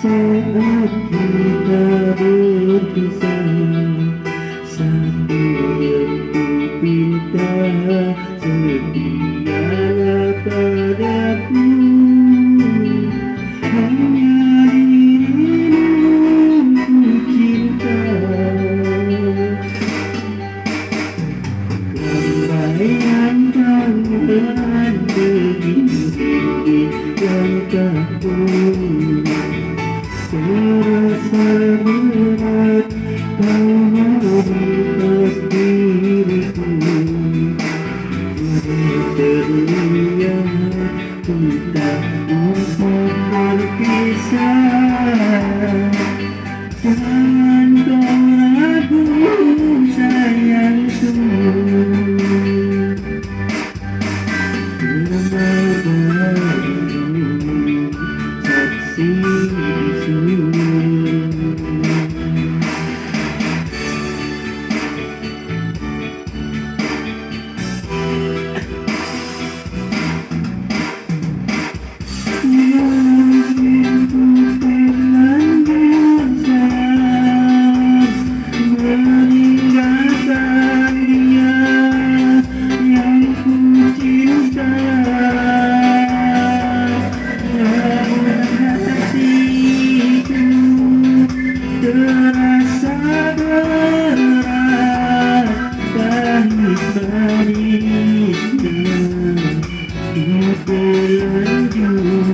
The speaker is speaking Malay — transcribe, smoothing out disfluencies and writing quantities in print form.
Saat kita berpisah, satu yang ku pinta, setialah padaku. Hanya dirimu ku cinta. Lambaian tangan begini yang tak pun terasa berat, kau melintas diriku. Terlihat kita untuk berpisah. Jangan kau ragu sayangku, saksi bisu. Meninggalkan dia yang ku cinta, namun hatiku terasa berat, pahit-pahitnya ku berlanjut.